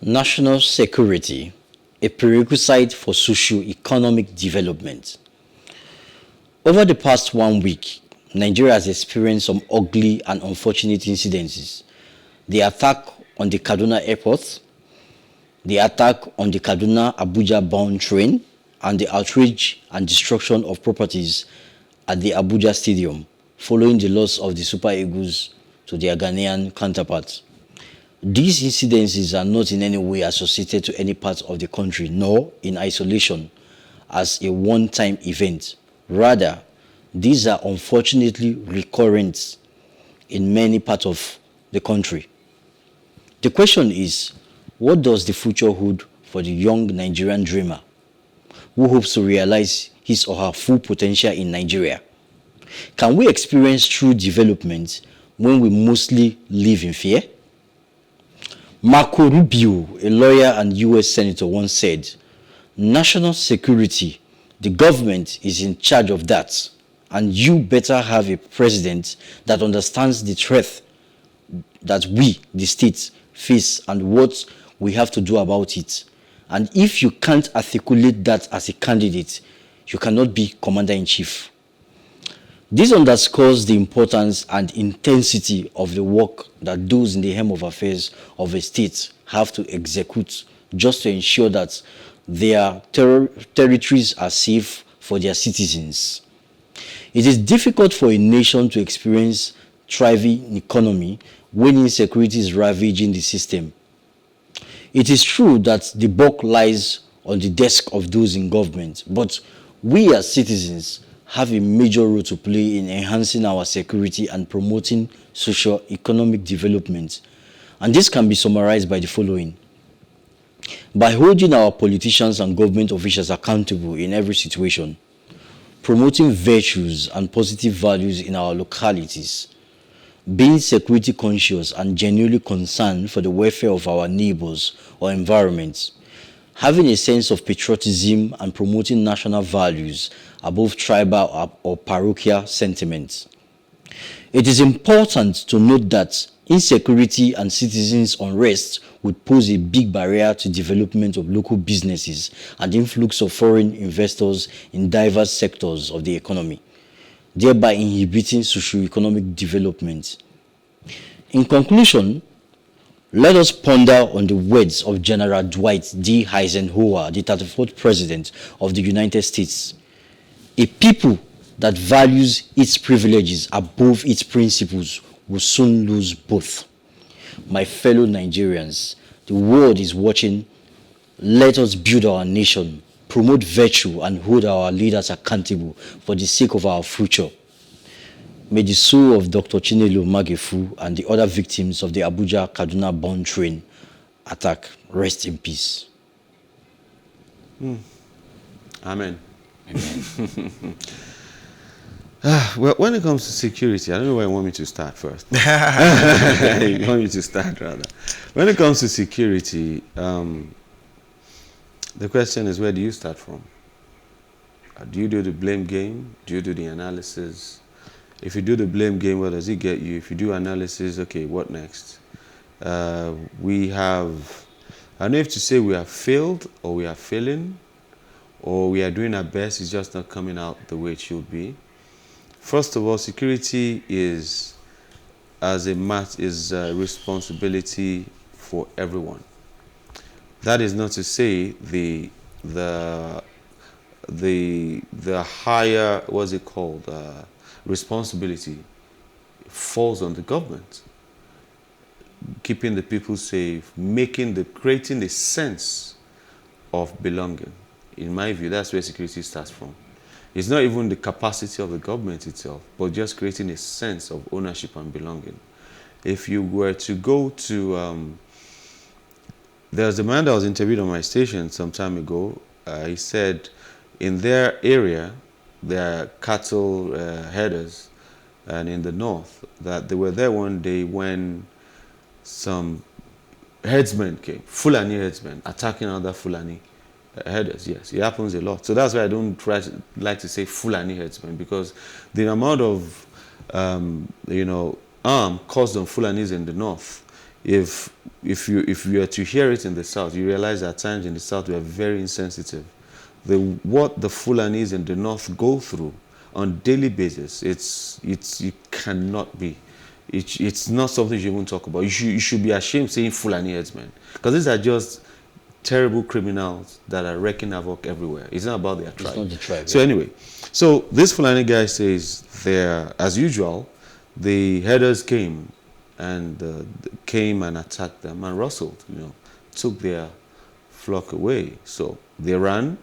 National security, a prerequisite for socio-economic development. Over the past 1 week, Nigeria has experienced some ugly and unfortunate incidences. The attack on the Kaduna Airports, the attack on the Kaduna Abuja bound train, and the outrage and destruction of properties at the Abuja Stadium following the loss of the Super Eagles to their Ghanaian counterparts. These incidences are not in any way associated to any part of the country, nor in isolation as a one-time event. Rather, these are unfortunately recurrent in many parts of the country. The question is, what does the future hold for the young Nigerian dreamer who hopes to realize his or her full potential in Nigeria? Can we experience true development when we mostly live in fear? Marco Rubio, a lawyer and US Senator, once said, "National security, the government is in charge of that, and you better have a president that understands the threat that we, the states, face and what we have to do about it. And if you can't articulate that as a candidate, you cannot be commander-in-chief." This underscores the importance and intensity of the work that those in the helm of affairs of a state have to execute just to ensure that their territories are safe for their citizens. It is difficult for a nation to experience thriving economy when insecurity is ravaging the system. It is true that the buck lies on the desk of those in government, but we as citizens have a major role to play in enhancing our security and promoting socio-economic development. And this can be summarized by the following. By holding our politicians and government officials accountable in every situation, promoting virtues and positive values in our localities, being security conscious and genuinely concerned for the welfare of our neighbors or environment, having a sense of patriotism and promoting national values above tribal or parochial sentiments. It is important to note that insecurity and citizens' unrest would pose a big barrier to development of local businesses and influx of foreign investors in diverse sectors of the economy, thereby inhibiting socio-economic development. In conclusion, let us ponder on the words of General Dwight D. Eisenhower, the 34th President of the United States. A people that values its privileges above its principles will soon lose both. My fellow Nigerians, the world is watching. Let us build our nation, promote virtue, and hold our leaders accountable for the sake of our future. May the soul of Dr. Chinelo Magefu and the other victims of the Abuja-Kaduna bound train attack rest in peace. Amen. Well, when it comes to security, I don't know where you want me to start first. You want me to start, rather. When it comes to security, the question is, where do you start from? Do you do the blame game? Do you do the analysis? If you do the blame game, what does it get you? If you do analysis, okay, what next? We have, I don't know if to say we have failed or we are failing, or we are doing our best, it's just not coming out the way it should be. First of all, security is a responsibility for everyone. That is not to say the higher, what's it called, responsibility falls on the government. Keeping the people safe, creating a sense of belonging. In my view, that's where security starts from. It's not even the capacity of the government itself, but just creating a sense of ownership and belonging. If you were to go to, there's a man that was interviewed on my station some time ago. He said in their area, there are cattle headers, and in the north, that they were there one day when some herdsmen came, Fulani herdsmen, attacking other Fulani headers. Yes, it happens a lot. So that's why I don't like to say Fulani herdsmen, because the amount of harm caused on Fulanis in the north if you are to hear it in the south, you realize at times in the south we are very insensitive. What the Fulanis in the north go through on daily basis, it cannot be. It's not something you even talk about. You should be ashamed saying Fulani headsmen, because these are just terrible criminals that are wreaking havoc everywhere. It's not about their tribe. It's not the tribe. So anyway, so this Fulani guy says there, as usual, the herders came and attacked them and rustled, took their flock away. So they ran.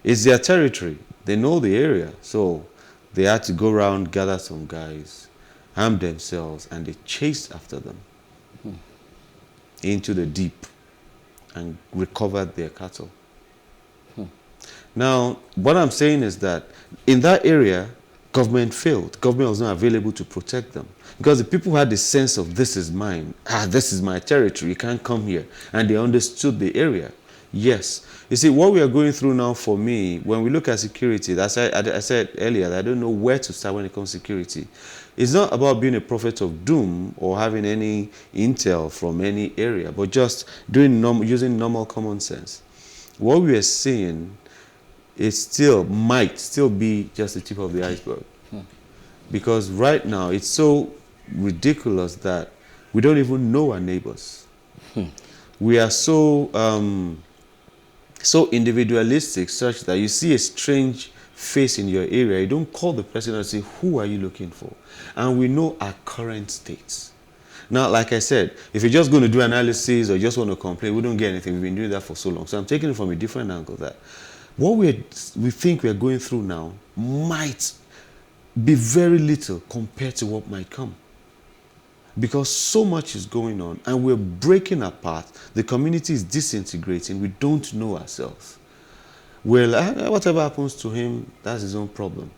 It's their territory. They know the area. So they had to go around, gather some guys, arm themselves, and they chased after them into the deep and recovered their cattle. Now, what I'm saying is that in that area, government failed. Government was not available to protect them, because the people had the sense of, this is mine. This is my territory. You can't come here. And they understood the area. Yes. You see, what we are going through now, for me, when we look at security, I said earlier that I don't know where to start when it comes to security. It's not about being a prophet of doom or having any intel from any area, but just using normal common sense. What we are seeing might still be just the tip of the iceberg. Because right now, it's so ridiculous that we don't even know our neighbors. We are so individualistic, such that you see a strange face in your area, you don't call the person and say, who are you looking for? And we know our current states. Now, like I said, if you're just going to do analysis or just want to complain, we don't get anything. We've been doing that for so long. So I'm taking it from a different angle, that what we think we're going through now might be very little compared to what might come. Because so much is going on and we're breaking apart. The community is disintegrating. We don't know ourselves. Well, whatever happens to him, that's his own problem.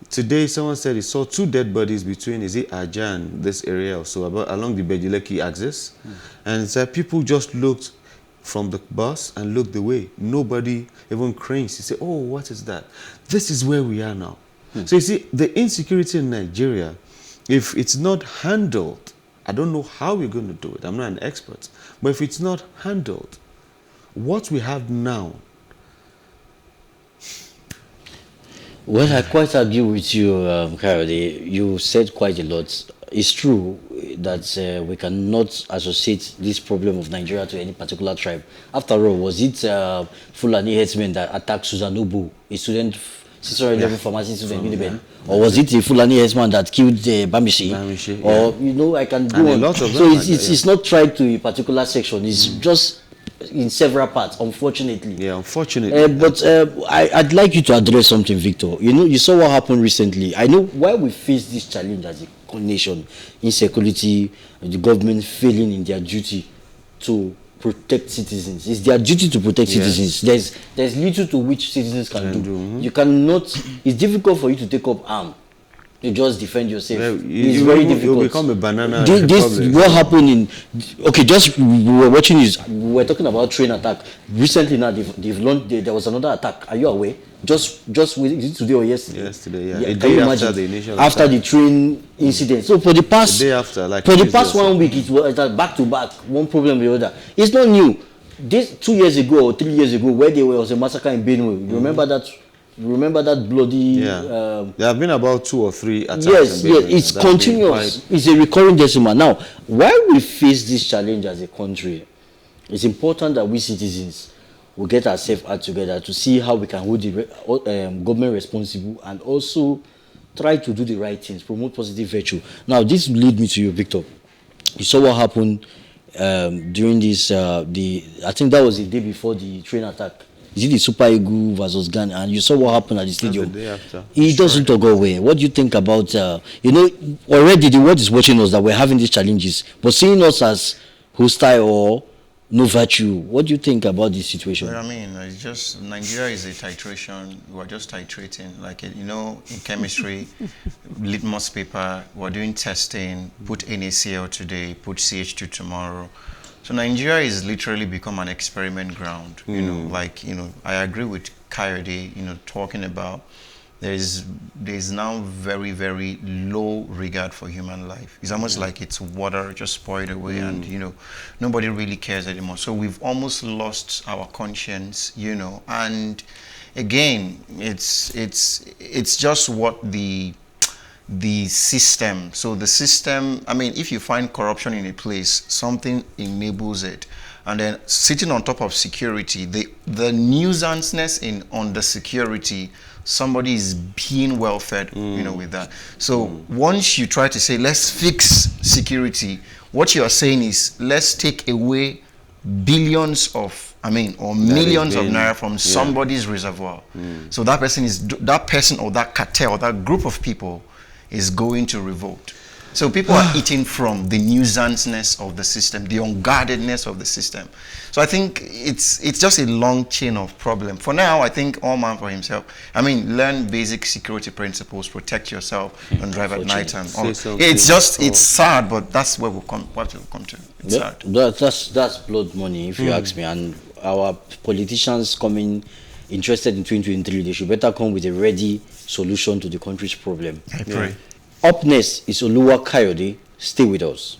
Today, someone said he saw 2 dead bodies between, is it Abuja and this area or so, along the Bejileki axis. And said people just looked from the bus and looked away. Nobody even cranes. He said, oh, what is that? This is where we are now. So you see, the insecurity in Nigeria, if it's not handled, I don't know how we're going to do it. I'm not an expert. But if it's not handled, what we have now. Well, I quite agree with you, Kayode. You said quite a lot. It's true that we cannot associate this problem of Nigeria to any particular tribe. After all, was it Fulani headsmen that attacked Susan Obu, a student, 611 pharmacy student, or was it the Fulani headsman that killed Bamishi? Or, I can go on. So it's not tied to a particular section. It's just in several parts, unfortunately. Yeah, unfortunately. But I'd like you to address something, Victor. You saw what happened recently. I know why we face this challenge as a nation: insecurity, the government failing in their duty to protect citizens. It's their duty to protect citizens. There's little to which citizens can do. You cannot. It's difficult for you to take up arm. You just defend yourself. It's very difficult. You become a banana. What happened in? Okay, just we were watching this. We were talking about train attack recently. Now they've launched. There was another attack. Are you aware? Just is it today or yesterday? Yesterday, yeah. A day after the initial after the train incident. So for the past a day after, for the past 1 week, it was back to back, one problem or the other. It's not new. This 2 years ago or 3 years ago, where there was a massacre in Benue. You remember that? You remember that bloody? Yeah. There have been about 2 or 3 attacks. Yes, it's continuous. It's a recurring decimal. Now, while we face this challenge as a country, it's important that we citizens will get ourselves out together to see how we can hold the government responsible and also try to do the right things, promote positive virtue. Now, this leads me to you, Victor. You saw what happened during this. I think that was the day before the train attack. Is it the Super Eagle versus Ghana? And you saw what happened at the stadium. The day after. It doesn't go away. What do you think about, already the world is watching us that we're having these challenges, but seeing us as hostile or no virtue, what do you think about this situation? Well, I mean, it's just, Nigeria is a titration. We're just titrating. Like, in chemistry, litmus paper, we're doing testing, put NaCl today, put CH2 tomorrow. So Nigeria is literally become an experiment ground. I agree with Kayode, talking about there's now very, very low regard for human life. It's almost like it's water just spoiled away, and nobody really cares anymore. So we've almost lost our conscience, and again, it's just what the system. So the system, I mean, if you find corruption in a place, something enables it. And then sitting on top of security, the nuisanceness on the security, somebody is being well fed, with that. So once you try to say, let's fix security, what you are saying is, let's take away billions of, or millions of naira from somebody's reservoir. So that person or that cartel or that group of people is going to revolt. So people are eating from the nuisanceness of the system, the unguardedness of the system. So I think it's just a long chain of problem. For now, I think all man for himself. Learn basic security principles, protect yourself, and drive at night. And all. It's sad, but that's where we'll come to. It's sad. That's blood money, if you ask me. And our politicians interested in 2023, they should better come with a ready solution to the country's problem. I pray. Up next is Oluwakayode. Stay with us.